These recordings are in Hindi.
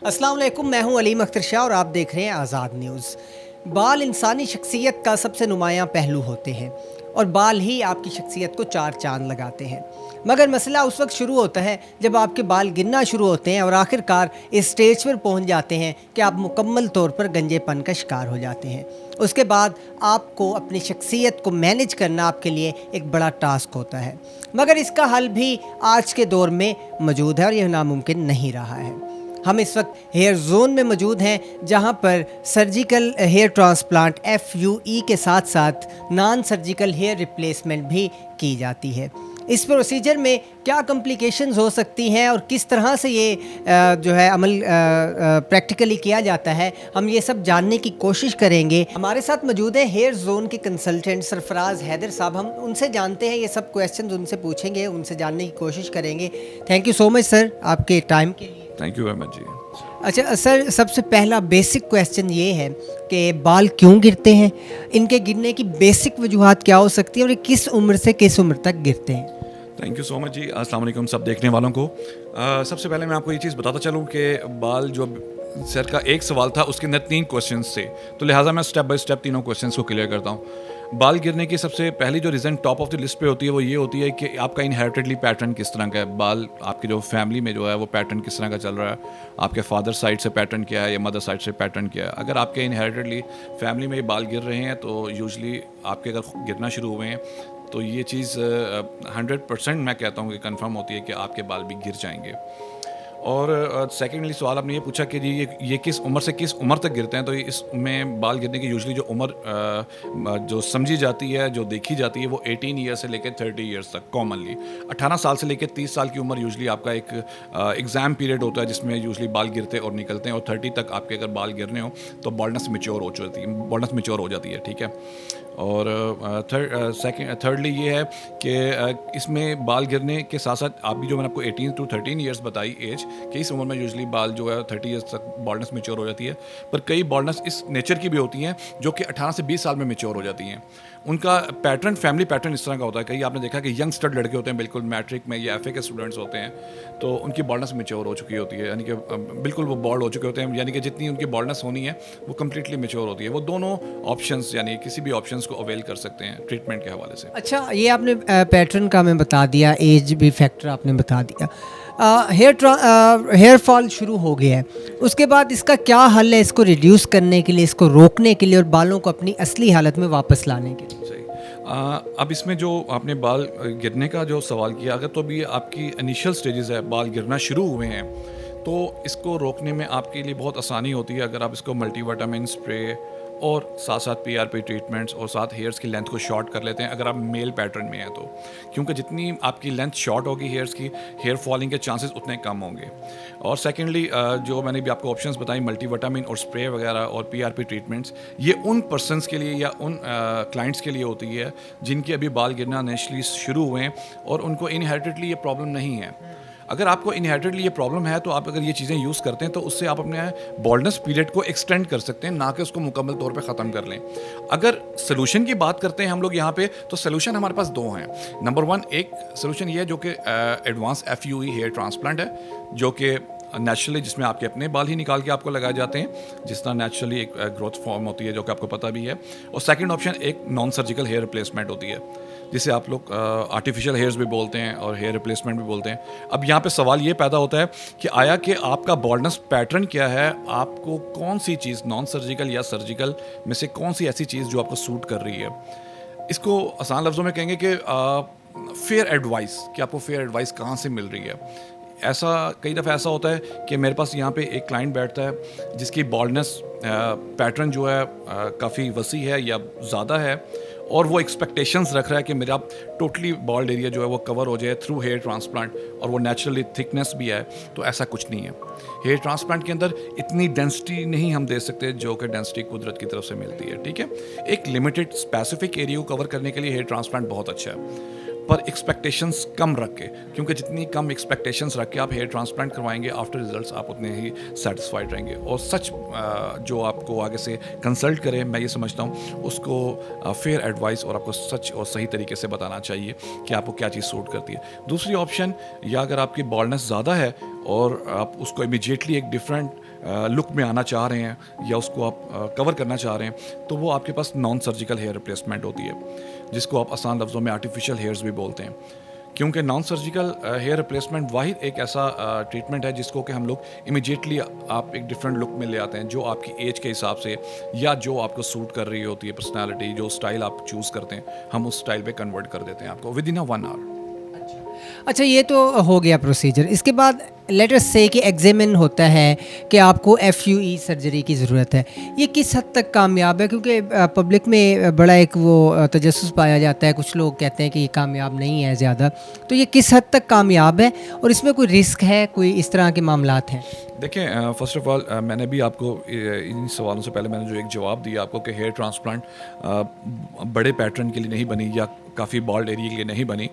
अस्सलाम वालेकुम, मैं हूं अलीम अख्तर शाह और आप देख रहे हैं आज़ाद न्यूज़। बाल इंसानी शख्सियत का सबसे नुमायाँ पहलू होते हैं और बाल ही आपकी शख्सियत को चार चांद लगाते हैं। मगर मसला उस वक्त शुरू होता है जब आपके बाल गिरना शुरू होते हैं और आखिरकार इस स्टेज पर पहुंच जाते हैं कि आप मुकम्मल तौर पर गंजेपन का शिकार हो जाते हैं। उसके बाद आपको अपनी शख्सियत को मैनेज करना आपके लिए एक बड़ा टास्क होता है, मगर इसका हल भी आज के दौर में मौजूद है और यह नामुमकिन नहीं रहा है। हम इस वक्त हेयर जोन में मौजूद हैं, जहां पर सर्जिकल हेयर ट्रांसप्लांट FUE के साथ साथ नॉन सर्जिकल हेयर रिप्लेसमेंट भी की जाती है। इस प्रोसीजर में क्या कॉम्प्लिकेशंस हो सकती हैं और किस तरह से ये जो है अमल प्रैक्टिकली किया जाता है, हम ये सब जानने की कोशिश करेंगे। हमारे साथ मौजूद है हेयर जोन के कंसल्टेंट सरफराज हैदर साहब। हम उनसे जानते हैं, ये सब क्वेश्चंस उनसे पूछेंगे, उनसे जानने की कोशिश करेंगे। Thank you so much sir आपके टाइम के लिए। थैंक यू वेरी मच जी। अच्छा सर, सबसे पहला बेसिक क्वेश्चन ये है कि बाल क्यों गिरते हैं, इनके गिरने की बेसिक वजूहात क्या हो सकती है और ये किस उम्र से किस उम्र तक गिरते हैं? थैंक यू सो मच जी। अस्सलाम वालेकुम सब देखने वालों को। सबसे पहले मैं आपको ये चीज़ बताता चलूँ कि बाल जो सर का एक सवाल था उसके अंदर 3 क्वेश्चंस थे, तो लिहाजा मैं स्टेप बाय स्टेप तीनों क्वेश्चंस को क्लियर करता हूँ। बाल गिरने की सबसे पहली जो reason top of the list पे होती है वो ये होती है कि आपका इनहेरिटेडली पैटर्न किस तरह का है। बाल आपकी जो फैमिली में जो है वो पैटर्न किस तरह का चल रहा है, आपके फादर साइड से पैटर्न क्या है या मदर साइड से पैटर्न क्या है। अगर आपके इनहेरिटेडली फैमिली में ये बाल गिर रहे हैं तो यूजली आपके अगर गिरना शुरू हुए हैं तो ये चीज़ 100% मैं कहता हूँ कि कंफर्म होती है कि आपके बाल भी गिर जाएंगे। और सेकेंडली सवाल आपने ये पूछा कि जी ये किस उम्र से किस उम्र तक गिरते हैं, तो इसमें बाल गिरने की यूजली जो उम्र जो समझी जाती है, जो देखी जाती है, वो 18 ईयर से लेकर 30 ईयर्स तक कॉमनली। 18 साल से लेकर 30 साल की उम्र यूजली आपका एक एग्ज़ाम पीरियड होता है जिसमें यूजली बाल गिरते और निकलते हैं, और 30 तक आपके अगर बाल गिरने हो तो बॉल्डनेस मैच्योर हो जाती है, ठीक है। और थर्डली ये है कि इसमें बाल गिरने के साथ साथ अभी जो मैंने आपको 18 to 13 ईयर्स बताई एज कि इस उम्र में यूजली बाल जो है 30 ईयर्स तक बॉल्डनेस मैच्योर हो जाती है, पर कई बॉल्डनेस इस नेचर की भी होती हैं जो कि 18 से 20 साल में मैच्योर हो जाती हैं। उनका पैटर्न, फैमिली पैटर्न इस तरह का होता है। कई आपने देखा कि यंग स्टड लड़के होते हैं, बिल्कुल मैट्रिक में या FA के स्टूडेंट्स होते हैं, तो उनकी बॉल्डनेस मैच्योर हो चुकी होती है, यानी कि बिल्कुल वो बॉल्ड हो चुके होते हैं, यानी कि जितनी उनकी बॉल्डनेस होनी है वो कम्प्लीटली मैच्योर होती है। वो दोनों ऑप्शंस यानी किसी भी ऑप्शंस को अवेल कर सकते हैं ट्रीटमेंट के हवाले से। अच्छा, ये आपने पैटर्न का हमें बता दिया, एज भी फैक्टर आपने बता दिया। हेयर फॉल शुरू हो गया है, उसके बाद इसका क्या हल है इसको रिड्यूस करने के लिए, इसको रोकने के लिए और बालों को अपनी असली हालत में वापस लाने के लिए? सही। अब इसमें जो आपने बाल गिरने का जो सवाल किया, अगर तो अभी आपकी इनिशियल स्टेजेस है, बाल गिरना शुरू हुए हैं, तो इसको रोकने में आपके लिए बहुत आसानी होती है अगर आप इसको मल्टीविटामिन स्प्रे और साथ साथ PRP ट्रीटमेंट्स और साथ हेयर्स की लेंथ को शॉर्ट कर लेते हैं अगर आप मेल पैटर्न में हैं तो, क्योंकि जितनी आपकी लेंथ शॉर्ट होगी हेयर्स की, हेयर फॉलिंग के चांसेस उतने कम होंगे। और सेकेंडली जो मैंने भी आपको ऑप्शंस बताई, मल्टीविटामिन और स्प्रे वगैरह और PRP ट्रीटमेंट्स, ये उन पर्सनस के लिए या उन क्लाइंट्स के लिए होती है जिनके अभी बाल गिरना नेचुरली शुरू हुए हैं और उनको इनहेरिटेडली ये प्रॉब्लम नहीं है। अगर आपको इनहेरिटेडली ये प्रॉब्लम है तो आप अगर ये चीज़ें यूज़ करते हैं तो उससे आप अपने बॉल्डनेस पीरियड को एक्सटेंड कर सकते हैं, ना कि उसको मुकम्मल तौर पे ख़त्म कर लें। अगर सोल्यूशन की बात करते हैं हम लोग यहाँ पे, तो सोल्यूशन हमारे पास 2 हैं। नंबर 1 एक सोल्यूशन ये है जो कि एडवांस FUE हेयर ट्रांसप्लांट है, जो कि नेचुरली जिसमें आपके अपने बाल ही निकाल के आपको लगाए जाते हैं, जिस तरह नेचुरली एक ग्रोथ फॉर्म होती है जो कि आपको पता भी है। और सेकंड ऑप्शन एक नॉन सर्जिकल हेयर रिप्लेसमेंट होती है, जिसे आप लोग आर्टिफिशियल हेयर्स भी बोलते हैं और हेयर रिप्लेसमेंट भी बोलते हैं। अब यहाँ पे सवाल ये पैदा होता है कि आया कि आपका बॉल्डनेस पैटर्न क्या है, आपको कौन सी चीज़ नॉन सर्जिकल या सर्जिकल में से कौन सी ऐसी चीज़ जो आपको सूट कर रही है। इसको आसान लफ्ज़ों में कहेंगे कि फेयर एडवाइस, कि आपको फेयर एडवाइस कहाँ से मिल रही है। ऐसा कई दफ़ा ऐसा होता है कि मेरे पास यहाँ पे एक क्लाइंट बैठता है जिसकी बॉल्डनेस पैटर्न जो है काफ़ी वसी है या ज़्यादा है, और वो एक्सपेक्टेशंस रख रहा है कि मेरा टोटली बॉल्ड एरिया जो है वो कवर हो जाए थ्रू हेयर ट्रांसप्लांट, और वो नेचुरली थिकनेस भी है। तो ऐसा कुछ नहीं है। हेयर ट्रांसप्लांट के अंदर इतनी डेंसिटी नहीं हम दे सकते जो कि डेंसिटी कुदरत की तरफ से मिलती है, ठीक है। एक लिमिटेड स्पेसिफिक एरिया को कवर करने के लिए हेयर ट्रांसप्लांट बहुत अच्छा है, पर एक्सपेक्टेशंस कम रख के, क्योंकि जितनी कम एक्सपेक्टेशंस रख के आप हेयर ट्रांसप्लांट करवाएंगे, आफ्टर रिजल्ट्स आप उतने ही सेटिस्फाइड रहेंगे। और सच जो आपको आगे से कंसल्ट करे, मैं ये समझता हूँ उसको फेयर एडवाइस और आपको सच और सही तरीके से बताना चाहिए कि आपको क्या चीज़ सूट करती है। दूसरी ऑप्शन, या अगर आपकी बॉल्डनेस ज़्यादा है और आप उसको इमीडिएटली एक डिफरेंट लुक में आना चाह रहे हैं या उसको आप कवर करना चाह रहे हैं, तो वो आपके पास नॉन सर्जिकल हेयर रिप्लेसमेंट होती है, जिसको आप आसान लफ्ज़ों में आर्टिफिशियल हेयर्स भी बोलते हैं। क्योंकि नॉन सर्जिकल हेयर रिप्लेसमेंट वाहिद एक ऐसा ट्रीटमेंट है जिसको कि हम लोग इमिजिएटली आप एक डिफरेंट लुक में ले आते हैं, जो आपकी एज के हिसाब से या जो आपको सूट कर रही होती है पर्सनालिटी, जो स्टाइल आप चूज़ करते हैं, हम उस स्टाइल पे कन्वर्ट कर देते हैं आपको विद इन अ 1 आवर। अच्छा, ये तो हो गया प्रोसीजर। इसके बाद लेटर से कि एग्जामिन होता है कि आपको एफयूई सर्जरी की ज़रूरत है, ये किस हद तक कामयाब है? क्योंकि पब्लिक में बड़ा एक वो तजस्सुस पाया जाता है, कुछ लोग कहते हैं कि ये कामयाब नहीं है ज़्यादा, तो ये किस हद तक कामयाब है और इसमें कोई रिस्क है, कोई इस तरह के मामलात हैं? देखिए, फ़र्स्ट ऑफ़ ऑल मैंने भी आपको इन सवालों से पहले मैंने जो एक जवाब दिया आपको कि हेयर ट्रांसप्लांट बड़े पैटर्न के लिए नहीं बनी या काफ़ी बॉल्ड एरिया के लिए नहीं बनी।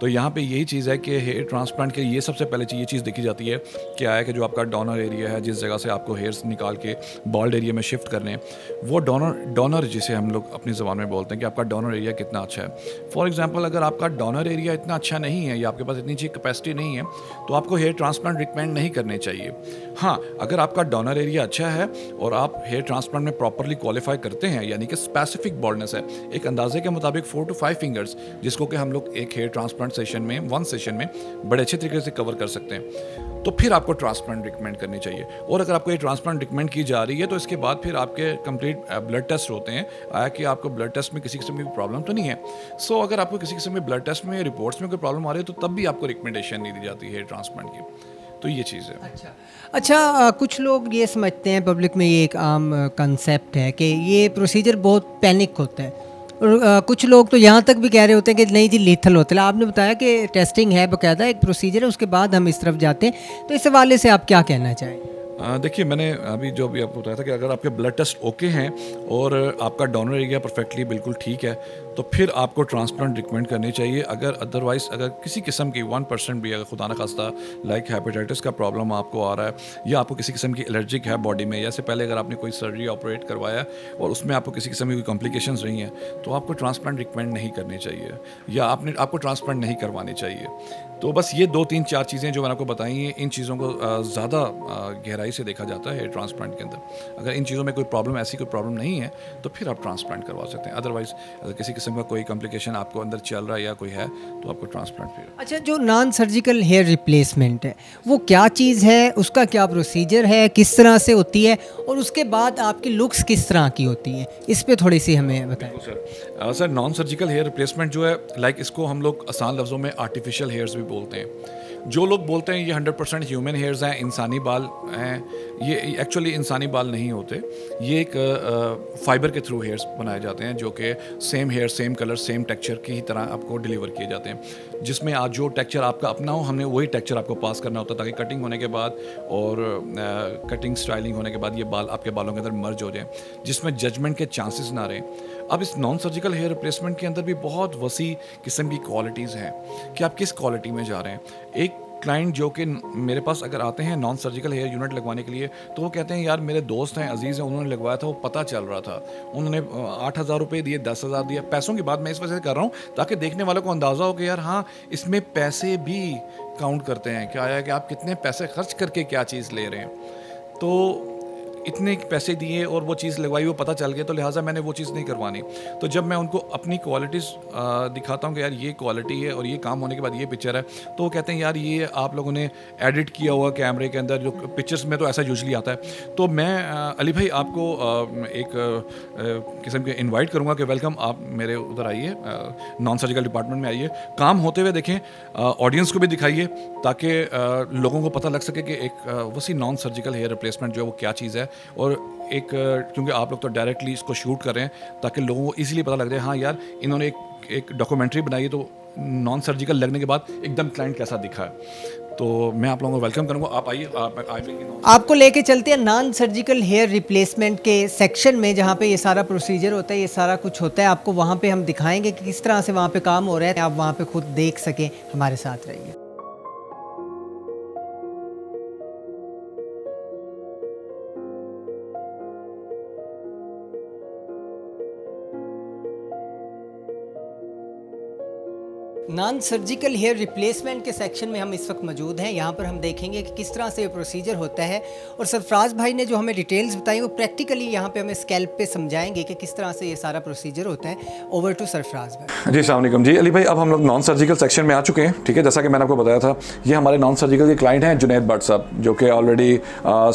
तो यहाँ पे यही चीज़ है कि हेयर ट्रांसप्लांट के लिए ये सबसे पहले ये चीज़ देखी जाती है, क्या है कि जो आपका डोनर एरिया है, जिस जगह से आपको हेयर्स निकाल के बॉल्ड एरिया में शिफ्ट करने हैं, वो डोनर जिसे हम लोग अपनी ज़बान में बोलते हैं कि आपका डोनर एरिया कितना अच्छा है। फॉर एग्ज़ाम्पल, अगर आपका डोनर एरिया इतना अच्छा नहीं है या आपके पास इतनी अच्छी कैपेसिटी नहीं है, तो आपको हेयर ट्रांसप्लांट रिकमेंड नहीं करने चाहिए। हाँ, अगर आपका डोनर एरिया अच्छा है और आप हेयर ट्रांसप्लांट में प्रॉपरली क्वालिफाई करते हैं, यानी कि स्पेसिफिक बॉल्डनेस है, एक अंदाजे के मुताबिक 4 to 5 फिंगर्स, जिसको कि हम लोग एक हेयर ट्रांसप्लांट सेशन में, वन सेशन में बड़े अच्छे तरीके से कवर कर सकते हैं, तो फिर आपको ट्रांसप्लांट रिकमेंड करनी चाहिए। और अगर आपको ये ट्रांसप्लांट रिकमेंड की जा रही है, तो इसके बाद फिर आपके कंप्लीट ब्लड टेस्ट होते हैं, आया कि आपको ब्लड टेस्ट में किसी किस्म की प्रॉब्लम तो नहीं है। सो अगर आपको किसी किस्म में ब्लड टेस्ट में, रिपोर्ट्स में कोई प्रॉब्लम आ रही है, तो तब भी आपको रिकमेंडेशन नहीं दी जाती है हेयर ट्रांसप्लांट की। तो ये चीज़ है। अच्छा, कुछ लोग ये समझते हैं, पब्लिक में ये एक आम कंसेप्ट है कि ये प्रोसीजर बहुत पैनिक होता है, और कुछ लोग तो यहाँ तक भी कह रहे होते हैं कि नहीं जी, लीथल होता है। आपने बताया कि टेस्टिंग है, बाकायदा एक प्रोसीजर है, उसके बाद हम इस तरफ जाते हैं, तो इस हवाले से आप क्या कहना चाहें? देखिए, मैंने अभी जो भी आपको बताया था कि अगर आपके ब्लड टेस्ट ओके हैं और आपका डोनर एरिया परफेक्टली बिल्कुल ठीक है, तो फिर आपको ट्रांसप्लांट रिकमेंड करनी चाहिए। अगर अदरवाइज़ अगर किसी किस्म की 1% भी, अगर खुदा न खास्ता लाइक हेपेटाइटिस का प्रॉब्लम आपको आ रहा है या आपको किसी किस्म की एलर्जिक है बॉडी में, या से पहले अगर आपने कोई सर्जरी ऑपरेट करवाया है और उसमें आपको किसी किस्म की कोई कॉम्प्लिकेशंस रही हैं, तो आपको ट्रांसप्लांट रिकमेंड नहीं करनी चाहिए या आपको ट्रांसप्लांट नहीं करवानी चाहिए। तो बस ये 2-3-4 चीज़ें जो मैंने आपको बताई हैं, इन चीज़ों को ज़्यादा गहराई से देखा जाता है हेयर ट्रांसप्लांट के अंदर। अगर इन चीज़ों में कोई प्रॉब्लम, ऐसी कोई प्रॉब्लम नहीं है, तो फिर आप ट्रांसप्लांट करवा सकते हैं। अदरवाइज़ अगर किसी किस्म का कोई कॉम्प्लिकेशन आपको अंदर चल रहा है या कोई है, तो आपको ट्रांसप्लांट फिर। अच्छा, जो नॉन सर्जिकल हेयर रिप्लेसमेंट है, वो क्या चीज़ है, उसका क्या प्रोसीजर है, किस तरह से होती है, और उसके बाद आपकी लुक्स किस तरह की होती हैं, इस पे थोड़ी सी हमें बताएं। Sir, non surgical hair replacement जो है, लाइक इसको हम लोग आसान लफ्ज़ों में आर्टिफिशियल हेयर्स भी बोलते हैं। जो लोग बोलते हैं ये 100% ह्यूमन हेयर्स हैं, इंसानी बाल हैं, ये एक्चुअली इंसानी बाल नहीं होते। ये एक फाइबर के थ्रू हेयर्स बनाए जाते हैं, जो कि same here, same colour, same texture की ही तरह आपको डिलीवर किए जाते हैं, जिसमें आज जो टेक्सचर आपका अपना हो, हमने वही टेक्सचर आपको पास करना होता है, ताकि कटिंग होने के बाद और कटिंग स्टाइलिंग होने के बाद ये बाल आपके बालों के अंदर मर्ज हो जाएं, जिसमें जजमेंट के चांसेस ना रहें। अब इस नॉन सर्जिकल हेयर रिप्लेसमेंट के अंदर भी बहुत वसी किस्म की क्वालिटीज़ हैं कि आप किस क्वालिटी में जा रहे हैं। एक क्लाइंट जो कि मेरे पास अगर आते हैं नॉन सर्जिकल हेयर यूनिट लगवाने के लिए, तो वो कहते हैं यार मेरे दोस्त हैं, अजीज़ हैं, उन्होंने लगवाया था, वो पता चल रहा था, उन्होंने 8,000 रुपये दिए, 10,000 दिया। पैसों की बात मैं इस वजह से कर रहा हूँ ताकि देखने वालों को अंदाज़ा हो कि यार हाँ, इसमें पैसे भी काउंट करते हैं। क्या है कि आप कितने पैसे खर्च करके क्या चीज़ ले रहे हैं। तो इतने पैसे दिए और वो चीज़ लगवाई, वो पता चल गया, तो लिहाजा मैंने वो चीज़ नहीं करवानी। तो जब मैं उनको अपनी क्वालिटीज़ दिखाता हूँ कि यार ये क्वालिटी है और ये काम होने के बाद ये पिक्चर है, तो वो कहते हैं यार ये आप लोगों ने एडिट किया हुआ कैमरे के अंदर, जो पिक्चर्स में तो ऐसा यूजली आता है। तो मैं अली भाई आपको एक किस्म के इन्वाइट करूँगा कि वेलकम, आप मेरे उधर आइए, नॉन सर्जिकल डिपार्टमेंट में आइए, काम होते हुए देखें, ऑडियंस को भी दिखाइए, ताकि लोगों को पता लग सके कि एक वसी नॉन सर्जिकल हेयर रिप्लेसमेंट जो है वो क्या चीज़ है। और एक क्योंकि आप लोग तो डायरेक्टली इसको शूट कर रहे हैं, ताकि लोगों को इजीली पता लग जाए हाँ यार, इन्होंने एक डॉक्यूमेंट्री बनाई है, तो नॉन सर्जिकल लगने के बाद एकदम क्लाइंट कैसा दिखा है। तो मैं आप लोगों को वेलकम करूँगा, आप आइए, आप आइए। आपको लेके चलते हैं नॉन सर्जिकल हेयर रिप्लेसमेंट के सेक्शन में, जहाँ पे ये सारा प्रोसीजर होता है, ये सारा कुछ होता है। आपको वहाँ पे हम दिखाएंगे कि किस तरह से वहाँ पे काम हो रहा है, आप वहाँ पे खुद देख सकें। हमारे साथ रहिए। नॉन सर्जिकल हेयर रिप्लेसमेंट के सेक्शन में हम इस वक्त मौजूद हैं। यहाँ पर हम देखेंगे कि किस तरह से ये प्रोसीजर होता है और सरफराज भाई ने जो हमें डिटेल्स बताई वो प्रैक्टिकली यहाँ पे हमें स्कैल्प पे समझाएंगे कि किस तरह से ये सारा प्रोसीजर होता है। ओवर टू सरफराज भाई। जी अस्सलाम वालेकुम। जी अली भाई, अब हम लोग नॉन सर्जिकल सेक्शन में आ चुके हैं। ठीक है, जैसा कि मैंने आपको बताया था, ये हमारे नॉन सर्जिकल के क्लाइंट हैं जुनैद भट्ट साहब, जो कि ऑलरेडी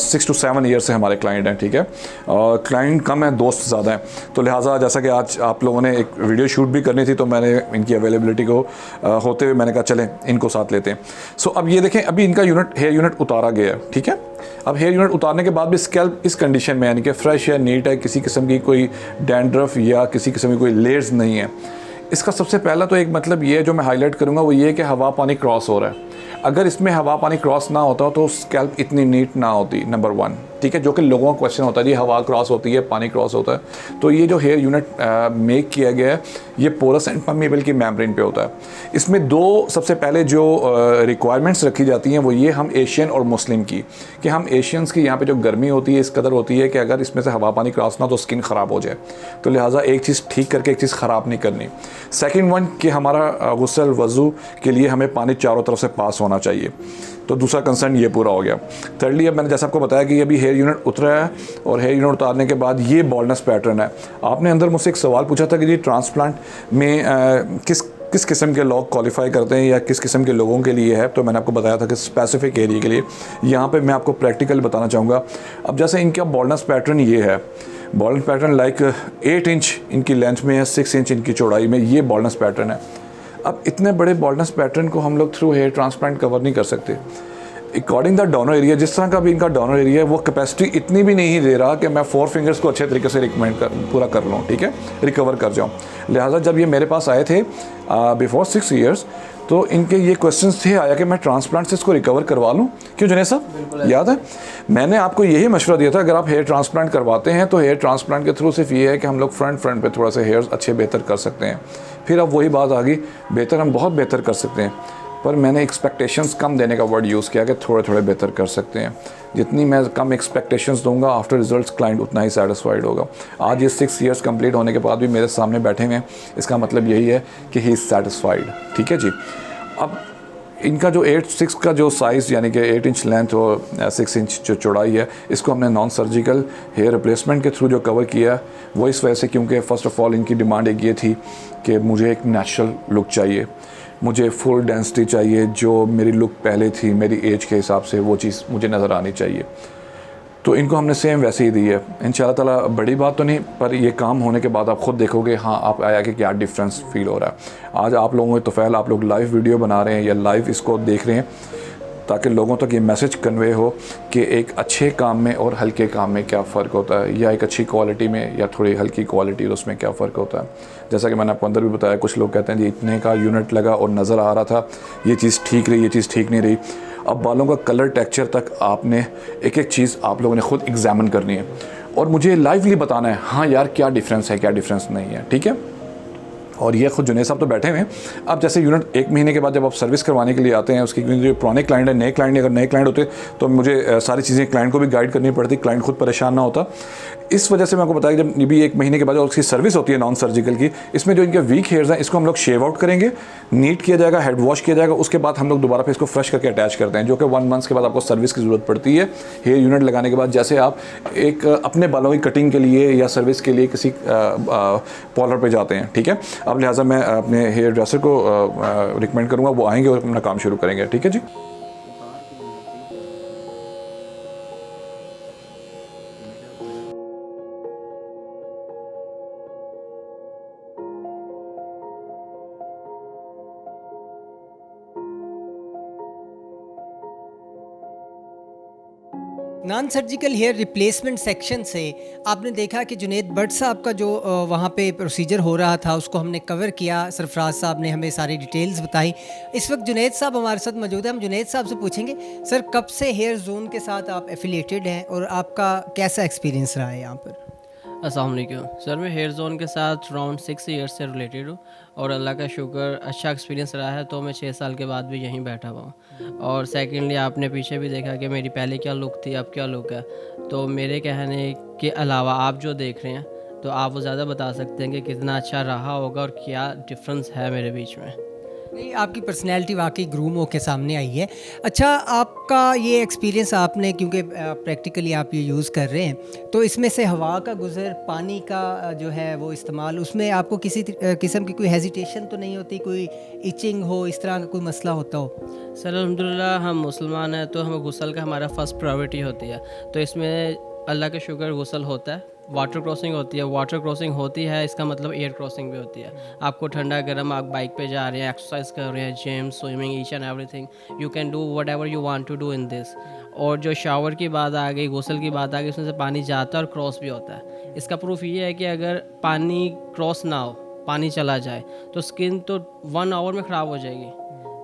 6 to 7 ईयर से हमारे क्लाइंट हैं। ठीक है, और क्लाइंट कम है, दोस्त ज़्यादा हैं, तो लिहाजा जैसा कि आज आप लोगों ने एक वीडियो शूट भी करनी थी, तो मैंने इनकी अवेलेबिलिटी को होते हुए मैंने कहा चलें इनको साथ लेते हैं। सो अब ये देखें, अभी इनका हेयर यूनिट उतारा गया है। ठीक है, अब हेयर यूनिट उतारने के बाद भी स्कैल्प इस कंडीशन में, यानी कि फ्रेश है, नीट है, किसी किस्म की कोई डैंड्रफ या किसी किस्म की कोई लेयर्स नहीं है। इसका सबसे पहला तो एक मतलब ये है जो मैं हाईलाइट करूँगा, वो ये है कि हवा पानी क्रॉस हो रहा है। अगर इसमें हवा पानी क्रॉस ना होता तो स्कैल्प इतनी नीट ना होती, नंबर 1। ठीक है, जो कि लोगों का क्वेश्चन होता है जी हवा क्रॉस होती है, पानी क्रॉस होता है। तो ये जो हेयर यूनिट मेक किया गया है, ये पोरस एंड परमेबल की मेम्ब्रेन पे होता है। इसमें दो सबसे पहले जो रिक्वायरमेंट्स रखी जाती हैं वो ये, हम एशियन और मुस्लिम की, कि हम एशियंस की यहाँ पे जो गर्मी होती है इस कदर होती है कि अगर इसमें से हवा पानी क्रॉस ना तो स्किन ख़राब हो जाए, तो लिहाजा एक चीज़ ठीक करके एक चीज़ ख़राब नहीं करनी। सेकेंड वन कि हमारा गुस्ल वज़ू के लिए हमें पानी चारों तरफ से पास होना चाहिए, तो दूसरा कंसर्न ये पूरा हो गया। थिर्डली, अब मैंने जैसा आपको बताया कि अभी हेयर यूनिट उतरा है और हेयर यूनिट उतारने के बाद ये बॉल्डनेस पैटर्न है। आपने अंदर मुझसे एक सवाल पूछा था कि जी ट्रांसप्लांट में किस किस्म के लोग क्वालिफाई करते हैं या किस किस्म के लोगों के लिए है, तो मैंने आपको बताया था कि स्पेसिफिक एरिया के लिए। यहाँ पे मैं आपको प्रैक्टिकल बताना चाहूँगा। अब जैसे इनका बॉल्डनेस पैटर्न ये है, बॉल्डनेस पैटर्न लाइक 8 इंच इनकी लेंथ में है, 6 इंच इनकी चौड़ाई में, ये बॉल्डनेस पैटर्न है। अब इतने बड़े बॉल्डनेस पैटर्न को हम लोग थ्रू हेयर ट्रांसप्लांट कवर नहीं कर सकते। अकॉर्डिंग द डोनर एरिया, जिस तरह का भी इनका डोनर एरिया है, वो कैपेसिटी इतनी भी नहीं दे रहा कि मैं 4 फिंगर्स को अच्छे तरीके से पूरा कर लूँ। ठीक है, रिकवर कर जाऊँ। लिहाजा जब ये मेरे पास आए थे बिफोर 6 ईयर्स, तो इनके ये क्वेश्चंस थे आया कि मैं ट्रांसप्लांट से इसको रिकवर करवा लूँ। क्यों जुनैद साहब, याद है मैंने आपको यही मशवरा दिया था, अगर आप हेयर ट्रांसप्लांट करवाते हैं तो हेयर ट्रांसप्लांट के थ्रू सिर्फ ये है कि हम लोग फ्रंट पे थोड़ा सा हेयर्स अच्छे बेहतर कर सकते हैं। फिर अब वही बात आ गई, बेहतर हम बहुत बेहतर कर सकते हैं, पर मैंने एक्सपेक्टेशंस कम देने का वर्ड यूज़ किया कि थोड़े थोड़े बेहतर कर सकते हैं। जितनी मैं कम एक्सपेक्टेशंस दूंगा, आफ्टर रिजल्ट्स क्लाइंट उतना ही सेटिस्फाइड होगा। आज ये 6 ईयर्स कंप्लीट होने के बाद भी मेरे सामने बैठे हुए हैं, इसका मतलब यही है कि ही इज़ सेटिस्फाइड। ठीक है जी। अब इनका जो 8-6 का जो साइज़, यानी कि 8 इंच लेंथ और 6 इंच जो चौड़ाई है, इसको हमने नॉन सर्जिकल हेयर रिप्लेसमेंट के थ्रू जो कवर किया है, वो इस वजह से क्योंकि फ़र्स्ट ऑफ़ ऑल इनकी डिमांड एक ये थी कि मुझे एक नेचुरल लुक चाहिए, मुझे फुल डेंसिटी चाहिए, जो मेरी लुक पहले थी मेरी एज के हिसाब से वो चीज़ मुझे नज़र आनी चाहिए। तो इनको हमने सेम वैसे ही दी है। इंशाल्लाह ताला बड़ी बात तो नहीं, पर ये काम होने के बाद आप ख़ुद देखोगे हाँ आप आया कि क्या डिफरेंस फील हो रहा है। आज आप लोगों को तोफ़ैल, आप लोग लाइव वीडियो बना रहे हैं या लाइव इसको देख रहे हैं ताकि लोगों तक ये मैसेज कन्वे हो कि एक अच्छे काम में और हल्के काम में क्या फ़र्क होता है, या एक अच्छी क्वालिटी में या थोड़ी हल्की क्वालिटी, उसमें क्या फ़र्क होता है। जैसा कि मैंने आपको अंदर भी बताया, कुछ लोग कहते हैं जी इतने का यूनिट लगा और नज़र आ रहा था, ये चीज़ ठीक रही, ये चीज़ ठीक नहीं रही। अब बालों का कलर टेक्सचर तक आपने एक एक चीज़ आप लोगों ने ख़ुद एग्जामिन करनी है और मुझे लाइवली बताना है हाँ यार क्या डिफरेंस है, क्या डिफरेंस नहीं है। ठीक है, और ये खुद जुनैद साहब तो बैठे हुए हैं। अब जैसे यूनिट 1 महीने के बाद जब आप सर्विस करवाने के लिए आते हैं, उसकी जो पुराने क्लाइंट है, नए क्लाइंट, अगर नए क्लाइंट होते तो मुझे सारी चीज़ें क्लाइंट को भी गाइड करनी पड़ती, क्लाइंट खुद परेशान ना होता। इस वजह से मैं आपको बताया जब ये भी 1 महीने के बाद और उसकी सर्विस होती है नॉन सर्जिकल की, इसमें जो इनके वीक हेयर्स हैं इसको हम लोग शेव आउट करेंगे, नीट किया जाएगा, हेड वॉश किया जाएगा, उसके बाद हम लोग दोबारा फिर इसको फ्रेश करके अटैच करते हैं, जो कि 1 मंथ के बाद आपको सर्विस की ज़रूरत पड़ती है हेयर यूनिट लगाने के बाद। जैसे आप एक अपने बालों की कटिंग के लिए या सर्विस के लिए किसी पार्लर पे जाते हैं। ठीक है, अब लिहाजा मैं अपने हेयर ड्रेसर को रिकमेंड करूँगा, वो आएंगे और अपना काम शुरू करेंगे। ठीक है जी। Non surgical hair replacement section से आपने देखा कि जुनैद भट्ट साहब का जो वहाँ पे प्रोसीजर हो रहा था उसको हमने कवर किया। सरफराज साहब ने हमें सारी डिटेल्स बताई। इस वक्त जुनैद साहब हमारे साथ मौजूद हैं। हम जुनैद साहब से पूछेंगे सर कब से हेयर जोन के साथ आप एफिलिएटेड हैं और आपका कैसा एक्सपीरियंस रहा है यहाँ पर? अस्सलाम वालेकुम सर, मैं हेयर जोन के साथ अराउंड 6 ईयर्स से रिलेटेड हूँ और अल्लाह का शुक्र अच्छा एक्सपीरियंस रहा है, तो मैं 6 साल के बाद भी यहीं बैठा हुआ हूँ। और सेकेंडली आपने पीछे भी देखा कि मेरी पहले क्या लुक थी, अब क्या लुक है। तो मेरे कहने के अलावा आप जो देख रहे हैं तो आप वो ज़्यादा बता सकते हैं कि कितना अच्छा रहा होगा और क्या डिफरेंस है मेरे बीच में। नहीं, आपकी पर्सनैलिटी वाकई ग्रूम होके सामने आई है। अच्छा, आपका ये एक्सपीरियंस आपने, क्योंकि प्रैक्टिकली आप ये यूज़ कर रहे हैं, तो इसमें से हवा का गुज़र, पानी का जो है वो इस्तेमाल, उसमें आपको किसी किस्म की कोई हेजिटेशन तो नहीं होती, कोई इचिंग हो, इस तरह का कोई मसला होता हो? सर अल्हम्दुलिल्लाह हम मुसलमान हैं तो हमें गुसल का हमारा फ़र्स्ट प्रायोरिटी होती है। तो इसमें अल्लाह का शुक्र गुसल होता है, वाटर क्रॉसिंग होती है। वाटर क्रॉसिंग होती है इसका मतलब एयर क्रॉसिंग भी होती है। आपको ठंडा गर्म, आप बाइक पे जा रहे हैं, एक्सरसाइज कर रहे हैं, gym, swimming, each and everything you can do whatever you want to do in this. और जो शावर की बात आ गई, गुसल की बात आ गई, उसमें से पानी जाता है और क्रॉस भी होता है। इसका प्रूफ ये है कि अगर पानी क्रॉस ना हो, पानी चला जाए तो स्किन तो 1 आवर में ख़राब हो जाएगी।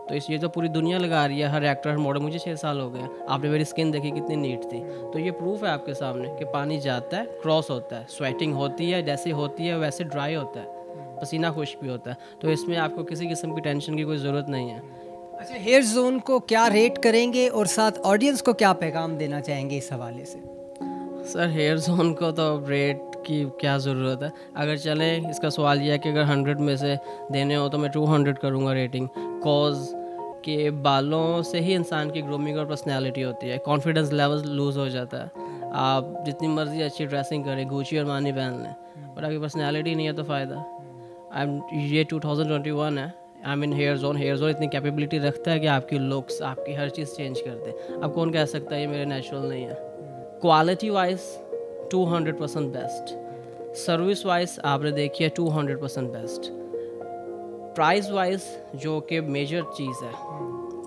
तो ये तो पूरी दुनिया लगा रही है, हर एक्टर, हर मॉडल। मुझे 6 साल हो गए, आपने मेरी स्किन देखी कितनी नीट थी। तो ये प्रूफ है आपके सामने कि पानी जाता है, क्रॉस होता है, स्वेटिंग होती है, जैसे होती है वैसे ड्राई होता है, पसीना खुश्क भी होता है। तो इसमें आपको किसी किस्म की टेंशन की कोई ज़रूरत नहीं है। अच्छा, हेयर जोन को क्या रेट करेंगे और साथ ऑडियंस को क्या पैगाम देना चाहेंगे इस हवाले से? सर हेयर जोन को तो रेट की क्या ज़रूरत है। अगर चले, इसका सवाल यह है कि अगर 100 में से देने हो तो मैं 200 करूँगा रेटिंग। कॉज के बालों से ही इंसान की ग्रूमिंग और पर्सनैलिटी होती है। कॉन्फिडेंस लेवल लूज़ हो जाता है। आप जितनी मर्ज़ी अच्छी ड्रेसिंग करें, गुची और मानी पहन लें, और आपकी पर्सनैलिटी नहीं है तो फ़ायदा। ये 2021 है, आई मीन हेयर जोन इतनी कैपेबिलिटी रखता है कि आपकी लुक्स, आपकी हर चीज़ चेंज कर दे। अब कौन कह सकता है ये मेरे नेचुरल नहीं है। Quality wise 200% best, service wise आपने देखी है 200% बेस्ट, प्राइस वाइज जो कि मेजर चीज़ है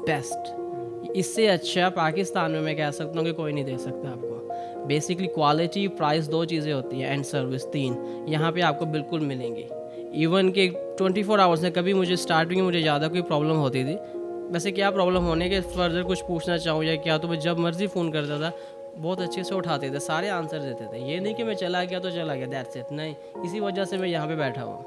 बेस्ट। इससे अच्छा पाकिस्तान में मैं कह सकता हूँ कि कोई नहीं दे सकता आपको। बेसिकली क्वालिटी, प्राइस 2 चीज़ें होती हैं, एंड सर्विस 3 यहाँ पे आपको बिल्कुल मिलेंगी। इवन कि 24 आवर्स में कभी मुझे स्टार्टिंग में मुझे ज़्यादा कोई प्रॉब्लम होती थी। वैसे क्या प्रॉब्लम होने के फर्दर कुछ पूछना चाहूँ या क्या, तो मैं जब मर्ज़ी फ़ोन करता था, बहुत अच्छे से उठाते थे, सारे आंसर देते थे। ये नहीं कि मैं चला गया तो चला गया, दैट्स इट, नहीं। इसी वजह से मैं यहाँ पे बैठा हूँ।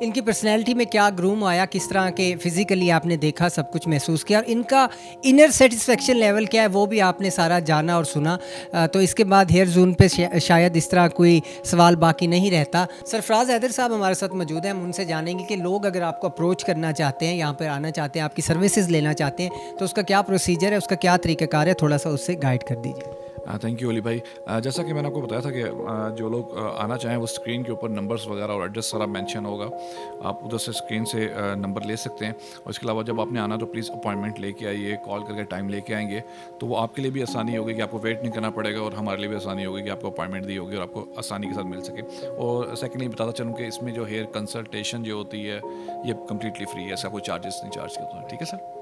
इनकी पर्सनैलिटी में क्या ग्रूम आया, किस तरह के फिज़िकली आपने देखा, सब कुछ महसूस किया, और इनका इनर सेटिस्फेक्शन लेवल क्या है वो भी आपने सारा जाना और सुना। तो इसके बाद हेयर जोन पे शायद इस तरह कोई सवाल बाकी नहीं रहता। सरफराज हैदर साहब हमारे साथ मौजूद हैं, हम उनसे जानेंगे कि लोग अगर आपको अप्रोच करना चाहते हैं, यहाँ पर आना चाहते हैं, आपकी सर्विसेज लेना चाहते हैं, तो उसका क्या प्रोसीजर है, उसका क्या तरीक़ाकार है, थोड़ा सा उससे गाइड कर दीजिए। थैंक यू अली भाई। जैसा कि मैंने आपको बताया था कि जो लोग आना चाहें वो स्क्रीन के ऊपर नंबर्स वगैरह और एड्रेस सारा मेंशन होगा, आप उधर से स्क्रीन से नंबर ले सकते हैं। और इसके अलावा जब आपने आना तो प्लीज़ अपॉइंटमेंट लेके आइए, कॉल करके टाइम लेके आएंगे, तो वो आपके लिए भी आसानी होगी कि आपको वेट नहीं करना पड़ेगा, और हमारे लिए भी आसानी होगी कि आपको अपॉइंटमेंट दी होगी और आपको आसानी के साथ मिल सके। और सेकेंडली बताता चलूँ कि इसमें जो हेयर कंसल्टेशन जो होती है ये कम्प्लीटली फ्री है, ऐसा कोई चार्जेस नहीं चार्ज करता है। ठीक है सर।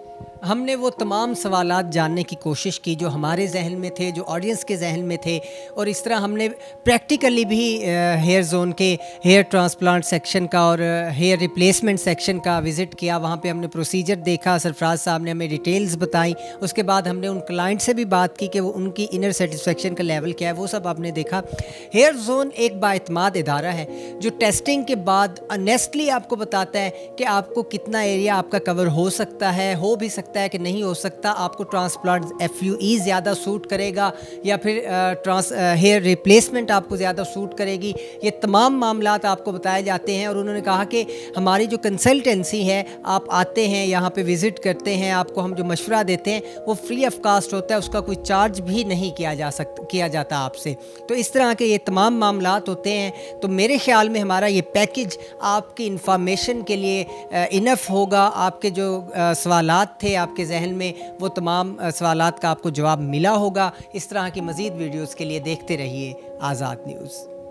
हमने वो तमाम सवालात जानने की कोशिश की जो हमारे जहन में थे, जो ऑडियंस के जहन में थे, और इस तरह हमने प्रैक्टिकली भी हेयर जोन के हेयर ट्रांसप्लांट सेक्शन का और हेयर रिप्लेसमेंट सेक्शन का विज़िट किया। वहाँ पे हमने प्रोसीजर देखा, सरफराज साहब ने हमें डिटेल्स बताई। उसके बाद हमने उन क्लाइंट से भी बात की कि वो उनकी इनर सेटिस्फेक्शन का लेवल क्या है, वो सब आपने देखा। हेयर जोन एक बाएतमाद इदारा है जो टेस्टिंग के बाद ऑनेस्टली आपको बताता है कि आपको कितना एरिया आपका कवर हो सकता है, हो भी सकता है कि नहीं हो सकता, आपको ट्रांसप्लांट FUE ज़्यादा सूट करेगा या फिर हेयर रिप्लेसमेंट आपको ज़्यादा सूट करेगी। ये तमाम मामलात आपको बताए जाते हैं। और उन्होंने कहा कि हमारी जो कंसल्टेंसी है, आप आते हैं यहाँ पे विज़िट करते हैं, आपको हम जो मशवरा देते हैं वो फ्री ऑफ कास्ट होता है, उसका कोई चार्ज भी नहीं किया जाता आपसे। तो इस तरह के ये तमाम मामलात होते हैं। तो मेरे ख़्याल में हमारा ये पैकेज आपकी इंफॉर्मेशन के लिए इनफ होगा। आपके जो सवालात थे आपके जहन में, वो तमाम सवालात का आपको जवाब मिला होगा। इस तरह की मज़ीद वीडियोज़ के लिए देखते रहिए आज़ाद न्यूज़।